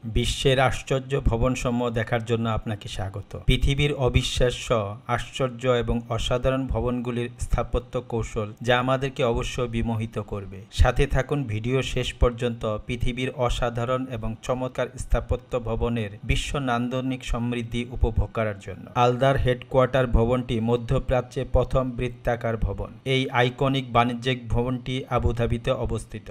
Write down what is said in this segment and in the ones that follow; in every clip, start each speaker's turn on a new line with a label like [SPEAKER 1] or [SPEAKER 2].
[SPEAKER 1] বিশ্বের আশ্চর্য ভবনসমূহ দেখার জন্য আপনাকে স্বাগত। পৃথিবীর অবিশ্বাস্য, আশ্চর্য এবং অসাধারণ ভবনগুলির স্থাপত্য কৌশল যা আমাদেরকে অবশ্যই বিমোহিত করবে। সাথে থাকুন ভিডিও শেষ পর্যন্ত পৃথিবীর অসাধারণ এবং চমৎকার স্থাপত্য ভবনের বিশ্ব নান্দনিক সমৃদ্ধি উপভোগ করার জন্য। আলদার হেডকোয়ার্টার ভবনটি মধ্যপ্রাচ্যে প্রথম বৃত্তাকার ভবন। এই আইকনিক বাণিজ্যিক ভবনটি আবুধাবিতে অবস্থিত।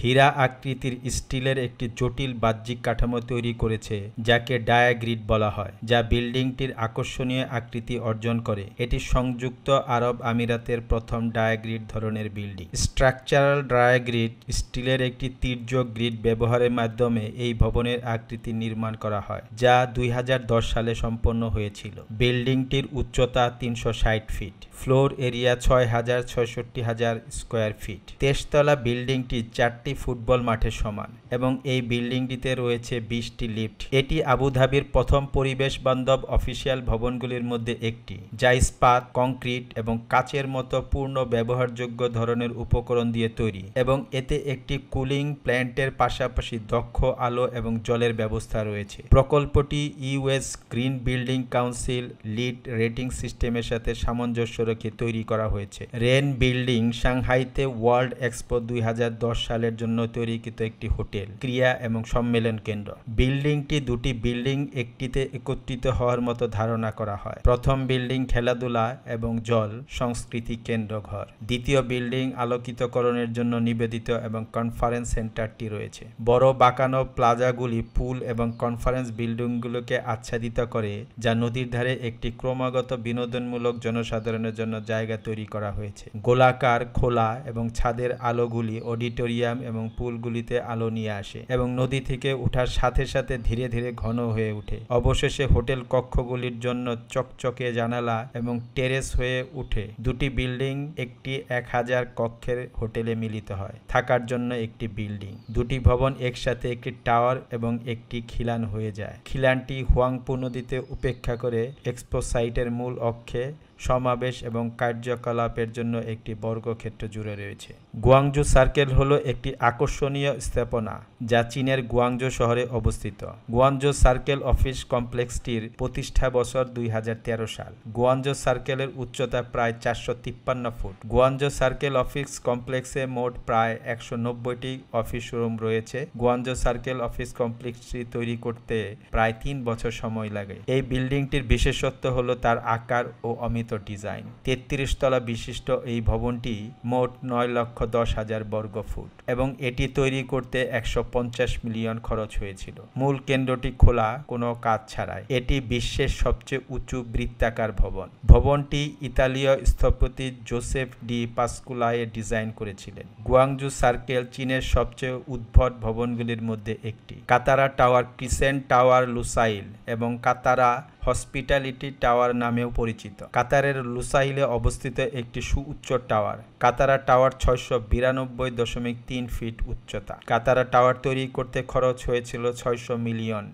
[SPEAKER 1] হীরা আকৃতির স্টিলের একটি জটিল বাহ্যিক কাঠামো তৈরি করেছে যাকে ডায়াগ্রিড বলা হয়, যা বিল্ডিংটির আকর্ষণীয় আকৃতি অর্জন করে। এটি সংযুক্ত আরব আমিরাতের প্রথম ডায়াগ্রিড ধরনের বিল্ডিং। স্ট্রাকচারাল ডায়াগ্রিড স্টিলের একটি তির্যক গ্রিড ব্যবহারের মাধ্যমে এই ভবনের আকৃতি নির্মাণ করা হয়, যা 2010 সালে সম্পন্ন হয়েছিল। বিল্ডিংটির উচ্চতা 360 feet, floor area 6,66,000 square feet. 23 তলা বিল্ডিংটি 4টি ফুটবল মাঠের সমান এবং এই বিল্ডিংটিতে রয়েছে 20টি লিফট। এটি আবুধাবির প্রথম পরিবেশ বান্ধব অফিসিয়াল ভবনগুলির মধ্যে একটি, যা ইস্পাত, কংক্রিট এবং কাচের মতো পূর্ণ ব্যবহারযোগ্য ধরনের উপকরণ দিয়ে তৈরি এবং এতে একটি কুলিং প্ল্যান্টের পাশাপাশি দক্ষ আলো এবং জলের ব্যবস্থা রয়েছে। প্রকল্পটি US green building council lead rating সিস্টেমের সাথে সামঞ্জস্য রেখে তৈরি করা হয়েছে। রেন বিল্ডিং সাংহাইতে ওয়ার্ল্ড এক্সপো 2010 সালের জন্য তৈরিকৃত একটি হোটেল, ক্রিয়া এবং সম্মেলন কেন্দ্র। বিল্ডিংটি দুটি বিল্ডিং একটিতে একত্রিত হওয়ার মতো ধারণা করা হয়। প্রথম বিল্ডিং খেলাধুলা এবং জল সংস্কৃতি কেন্দ্র ঘর। দ্বিতীয় বিল্ডিং আলোকিতকরণের জন্য নিবেদিত এবং কনফারেন্স সেন্টারটি রয়েছে। বড় বাঁকানো প্লাজাগুলি পুল এবং কনফারেন্স বিল্ডিংগুলোকে আচ্ছাদিত করে, যা নদীর ধারে একটি ক্রমাগত বিনোদনমূলক জনসাধারণের জন্য জায়গা তৈরি করা হয়েছে। গোলাকার, খোলা এবং ছাদের আলোগুলি অডিটোরিয়াম এবং পুলগুলিতে আলো নিয়ে আসে এবং নদী থেকে ওঠার সাথে সাথে ধীরে ধীরে ঘন হয়ে ওঠে। অবশেষে হোটেল কক্ষগুলির জন্য চকচকে জানালা এবং টেরেস হয়ে ওঠে। দুটি বিল্ডিং একটি 1000 কক্ষের হোটেলে মিলিত হয়। থাকার জন্য একটি বিল্ডিং। দুটি ভবন একসাথে একটি টাওয়ার এবং একটি খিলান হয়ে যায়। খিলানটি হুয়াংপু নদীতে উপেক্ষা করে এক্সপো সাইটের মূল অক্ষে সমাবেশ এবং কার্যকলাপের জন্য একটি বর্গক্ষেত্র জুড়ে রয়েছে। গুয়াংজু সার্কেল হলো একটি আকর্ষণীয় স্থাপনা যা চীনের গুয়াংজু শহরে অবস্থিত। গুয়াংজু সার্কেল অফিস কমপ্লেক্সটির প্রতিষ্ঠা বছর 2013 সাল। গুয়াংজু সার্কেলের উচ্চতা প্রায় 453 ফুট। গুয়াংজু সার্কেল অফিস কমপ্লেক্সে মোট প্রায় 190টি অফিস রুম রয়েছে। গুয়াংজু সার্কেল অফিস কমপ্লেক্সটি তৈরি করতে প্রায় 3 বছর সময় লাগে। এই বিল্ডিংটির বিশেষত্ব হলো তার আকার ও অমিত ডিজাইন। 33 তলা বিশিষ্ট এই ভবনটি মোট 9,10,000 বর্গ ফুট এবং এটি তৈরি করতে 150 মিলিয়ন খরচ হয়েছিল। মূল কেন্দ্রটি খোলা, কোনো কাজ ছাড়াই। এটি বিশ্বের সবচেয়ে উঁচু বৃত্তাকার ভবন। ভবনটি ইতালীয় স্থপতি জোসেফ ডি পাস্কুলায়ে ডিজাইন করেছিলেন। গুয়াংজু সার্কেল চীনের সবচেয়ে উদ্ভট ভবনগুলির মধ্যে একটি। Katara tower, crescent tower, Lusail এবং কাতারা হসপিটালিটি টাওয়ার নামেও পরিচিত। কাতারের লুসাইলে অবস্থিত একটি সুউচ্চ টাওয়ার। কাতারা টাওয়ার 692.3 ফিট উচ্চতা। কাতারা টাওয়ার তৈরি করতে খরচ হয়েছিল $600 মিলিয়ন।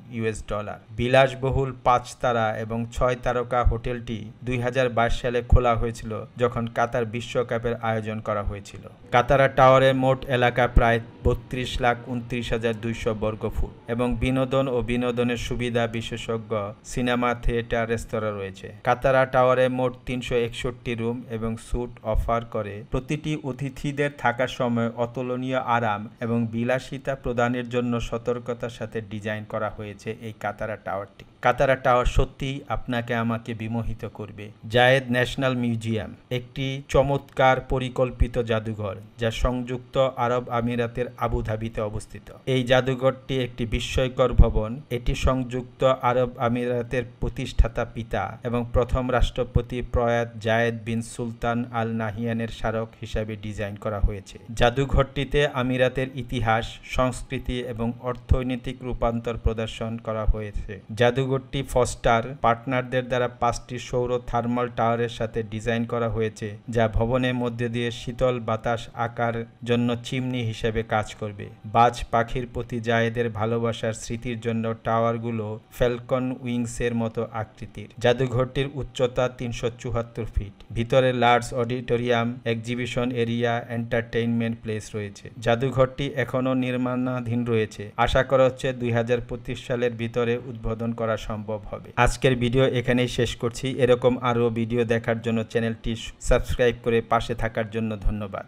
[SPEAKER 1] বিলাসবহুল 5 তারা এবং 6 তারকা হোটেলটি 2022 সালে খোলা হয়েছিল, যখন কাতার বিশ্বকাপের আয়োজন করা হয়েছিল। কাতারা টাওয়ারের মোট এলাকা প্রায় 32,29,200 বর্গ ফুট এবং বিনোদন ও বিনোদনের সুবিধা বিশেষজ্ঞ সিনেমা, থিয়েটার, রেস্তোরাঁ রয়েছে। কাতারা টাওয়ারে মোট 361টি রুম এবং স্যুট অফার করে। প্রতিটি অতিথিদের থাকার সময় অতুলনীয় আরাম এবং বিলাসিতা প্রদানের জন্য সতর্কতার সাথে ডিজাইন করা হয়েছে এই কাতারা টাওয়ারটি। কাতারা টাওয়ার সত্যিই আপনাকে আমাকে বিমোহিত করবে। জায়েদ ন্যাশনাল মিউজিয়াম একটি চমৎকার পরিকল্পিত জাদুঘর যা সংযুক্ত আরব আমিরাতের আবুধাবিতে অবস্থিত। এই জাদুঘরটি একটি বিস্ময়কর ভবন। এটি সংযুক্ত আরব আমিরাতের প্রতিষ্ঠাতা পিতা এবং প্রথম রাষ্ট্রপতি প্রয়াত জায়েদ বিন সুলতান আল নাহিয়ানের স্মারক হিসাবে ডিজাইন করা হয়েছে। জাদুঘরটিতে আমিরাতের ইতিহাস, সংস্কৃতি এবং অর্থনৈতিক রূপান্তর প্রদর্শন করা হয়েছে। জাদুঘর জাদুঘরটি ফস্টার পার্টনারদের দ্বারা 5টি সৌর থার্মাল টাওয়ারের সাথে ডিজাইন করা হয়েছে, যা ভবনের মধ্যে দিয়ে শীতল বাতাস আকার জন্য চিমনি হিসেবে কাজ করবে। বাজ পাখির প্রতি জায়েদের ভালোবাসার স্মৃতির জন্য টাওয়ারগুলো ফ্যালকন উইংসের মতো আকৃতির। জাদুঘরটির উচ্চতা 374 ফিট। ভিতরে large auditorium, exhibition area, entertainment place রয়েছে। জাদুঘরটি এখনও নির্মাণাধীন রয়েছে। আশা করা হচ্ছে 2025 সালের ভিতরে উদ্বোধন করা সম্ভব হবে। আজকের ভিডিও এখানেই শেষ করছি। এরকম আরও ভিডিও দেখার জন্য চ্যানেলটি সাবস্ক্রাইব করে পাশে থাকার জন্য ধন্যবাদ।